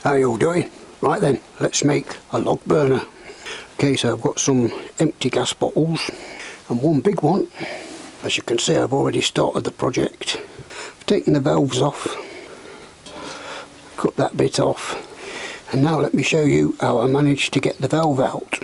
How you all doing? Right then, let's make a log burner. Okay, so I've got some empty gas bottles and one big one. As you can see, I've already started the project. I've taken the valves off, cut that bit off, and now let me show you how I managed to get the valve out.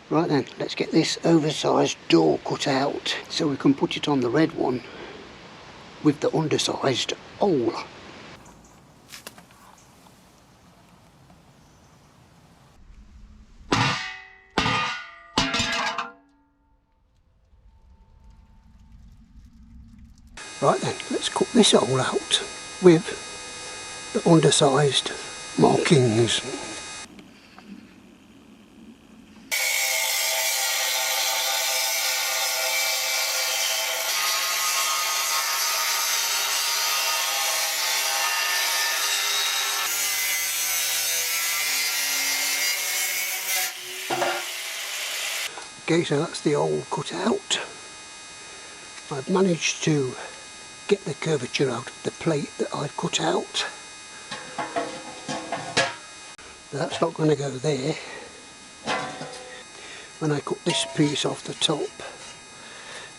Right then, let's get this oversized door cut out so we can put it on the red one with the undersized hole. Right then, let's cut this hole out with the undersized markings. Okay, so that's the hole cut out. I've managed to get the curvature out of the plate that I've cut out. That's not going to go there. When I cut this piece off the top,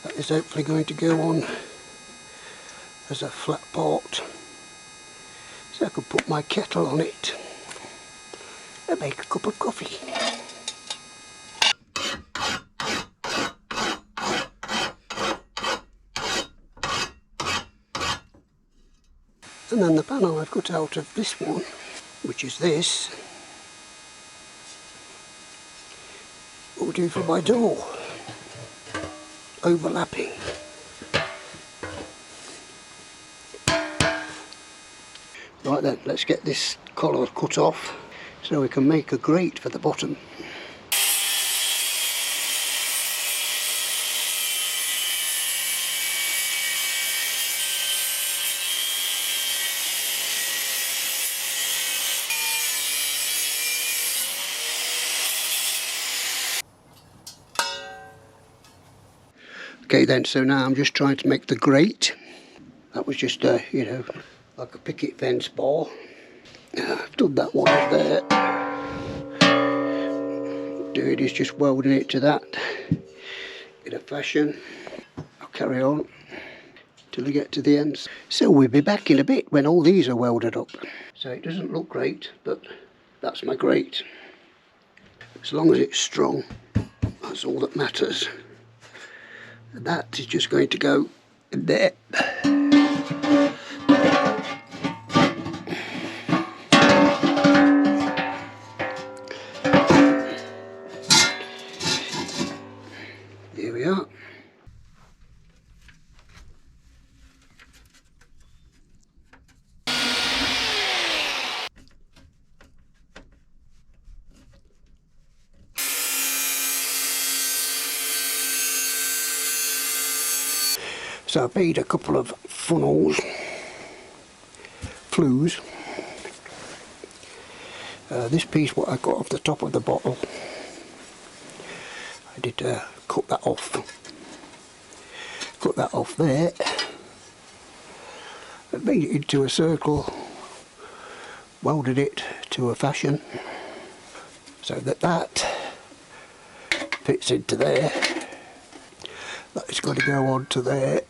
that is hopefully going to go on as a flat part, so I could put my kettle on it and make a cup of coffee. And then the panel I've cut out of this one, which is this, will do for my door, overlapping. Right then, let's get this collar cut off so we can make a grate for the bottom. Okay then, so now I'm just trying to make the grate. That was just a, like a picket fence bar. I've done that one there. Doing is just welding it to that in a fashion. I'll carry on till I get to the ends. So we'll be back in a bit when all these are welded up. So it doesn't look great, but that's my grate. As long as it's strong, that's all that matters. And that is just going to go in there. Here we are. So I've made a couple of funnels, flues. This piece what I got off the top of the bottle, I did cut that off. Cut that off there. I made it into a circle, welded it to a fashion so that that fits into there. That is going to go on to there.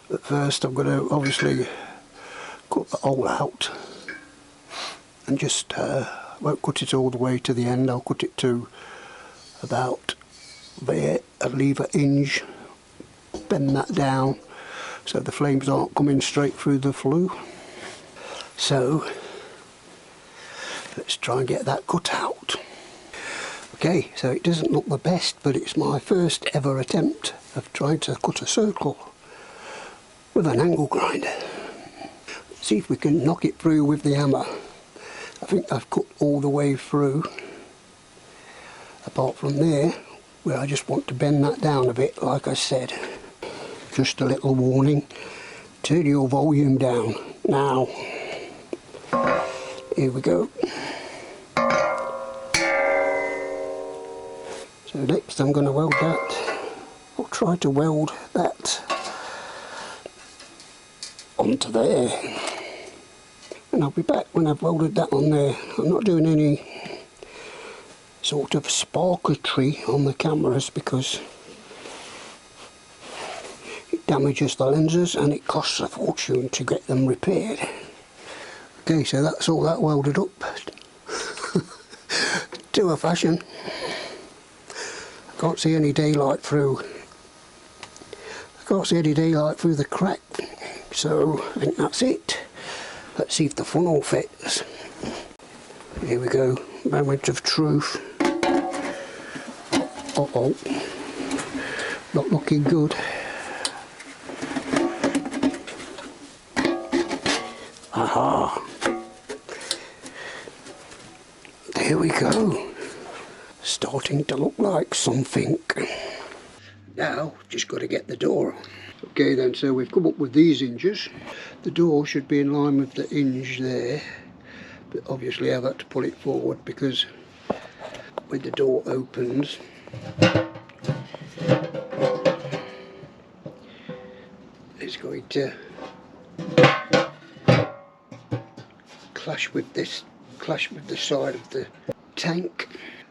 But first I'm going to obviously cut the hole out and just won't cut it all the way to the end. I'll cut it to about there and leave an inch, bend that down so the flames aren't coming straight through the flue. So let's try and get that cut out. Okay, so it doesn't look the best, but it's my first ever attempt of trying to cut a circle with an angle grinder. Let's see if we can knock it through with the hammer. I think I've cut all the way through, apart from there where I just want to bend that down a bit, like I said. Just a little warning, turn your volume down. Now, here we go. So next I'm going to weld that. I'll try to weld that onto there. And I'll be back when I've welded that on there. I'm not doing any sort of sparketry on the cameras because it damages the lenses and it costs a fortune to get them repaired. Okay, so that's all that welded up to a fashion. I can't see any daylight through. I can't see any daylight through the crack, so I think that's it. Let's see if the funnel fits. Here we go, moment of truth. Uh-oh, not looking good. Aha, there we go. Starting to look like something. Now, just got to get the door on. Okay then, so we've come up with these hinges. The door should be in line with the hinge there, but obviously I've had to pull it forward because when the door opens, it's going to clash with the side of the tank.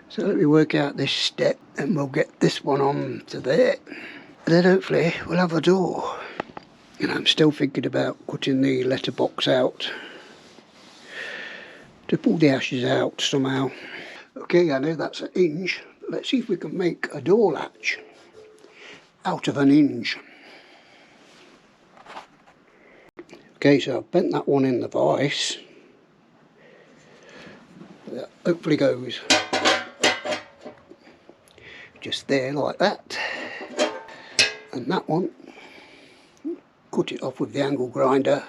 So let me work out this step and we'll get this one on to there. And then hopefully we'll have a door. And I'm still thinking about cutting the letterbox out to pull the ashes out somehow. Okay, I know that's an hinge. Let's see if we can make a door latch out of an hinge. Okay, so I've bent that one in the vise. That hopefully goes just there like that. And that one, cut it off with the angle grinder.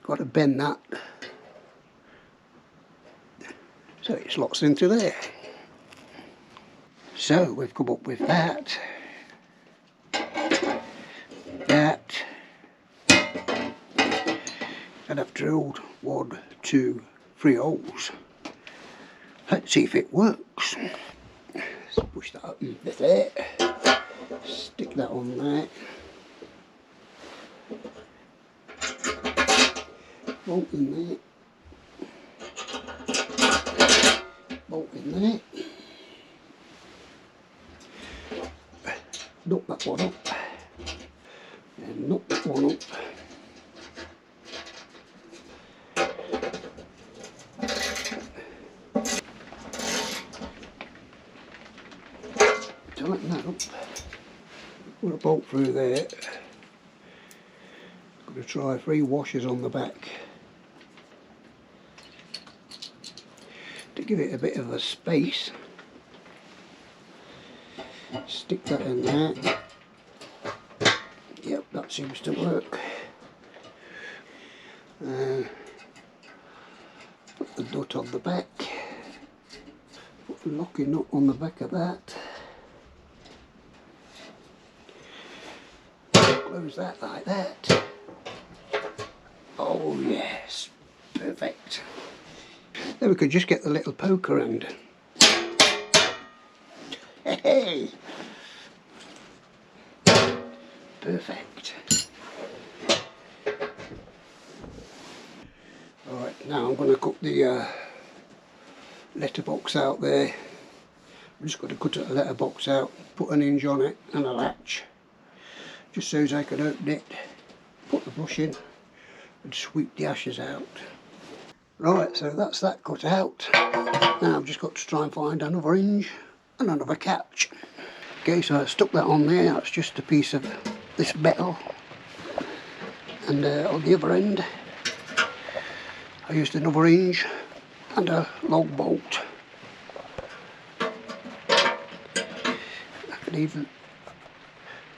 Got to bend that so it slots into there. So we've come up with that, and I've drilled 1, 2, 3 holes. Let's see if it works. Let's push that up into there. Stick that on there. Bolt in there. Bolt in there. Knock that one up. And knock that one up. Tighten that up. Put a bolt through there. Got to try 3 washers on the back to give it a bit of a space. Stick that in there. Yep, that seems to work. Put the nut on the back. Put the locking nut on the back of that. Close that like that. Oh yes, perfect. Then we could just get the little poker and hey, perfect. Alright, now I'm going to cut the letterbox out there. I'm just going to cut a letterbox out, put an hinge on it and a latch, just so as I can open it, put the brush in and sweep the ashes out. Right, so that's that cut out. Now I've just got to try and find another hinge and another catch. Okay, so I stuck that on there. That's just a piece of this metal, and on the other end I used another hinge and a log bolt. I could even,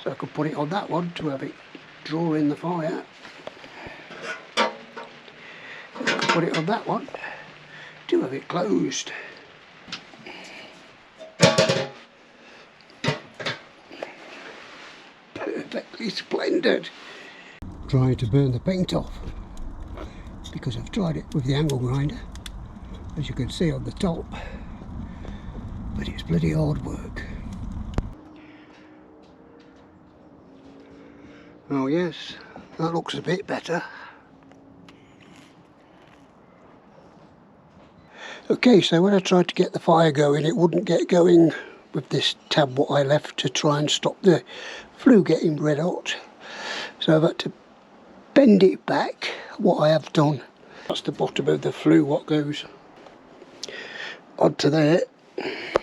so I could put it on that one to have it draw in the fire. I could put it on that one to have it closed. Perfectly splendid. Trying to burn the paint off because I've tried it with the angle grinder, as you can see on the top, but it's bloody hard work. Oh yes, that looks a bit better. Okay, so when I tried to get the fire going, it wouldn't get going with this tab what I left to try and stop the flue getting red hot. So I've had to bend it back, what I have done. That's the bottom of the flue what goes onto there.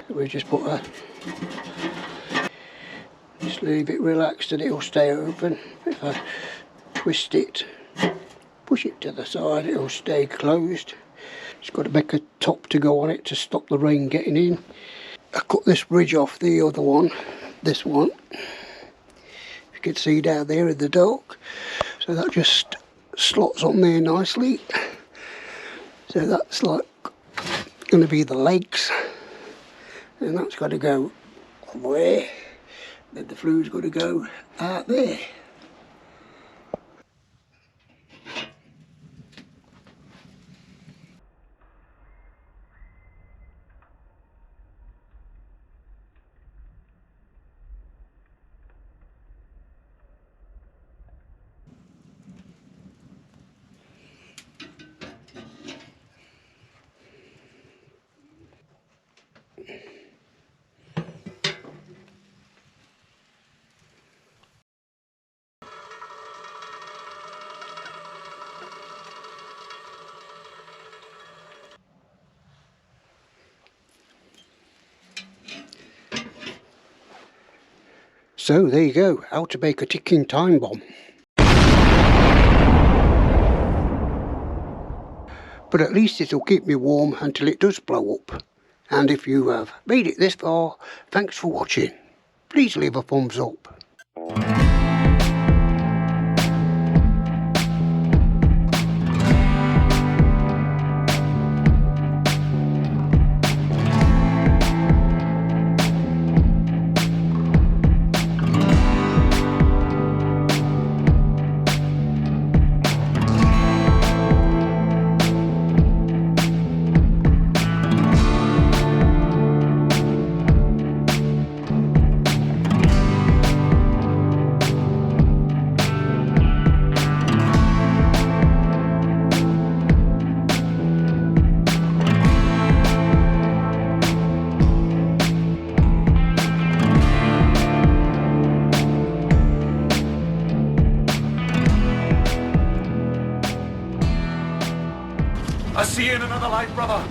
We just put a, just leave it relaxed and it'll stay open. If I twist it, push it to the side, it'll stay closed. It's got to make a top to go on it to stop the rain getting in. I cut this bridge off the other one, this one. You can see down there in the dark. So that just slots on there nicely. So that's like going to be the legs. And that's got to go over there. Then the flue's got to go out there. So there you go, how to make a ticking time bomb. But at least it'll keep me warm until it does blow up. And if you have made it this far, thanks for watching. Please leave a thumbs up. I'll see you in another life, brother.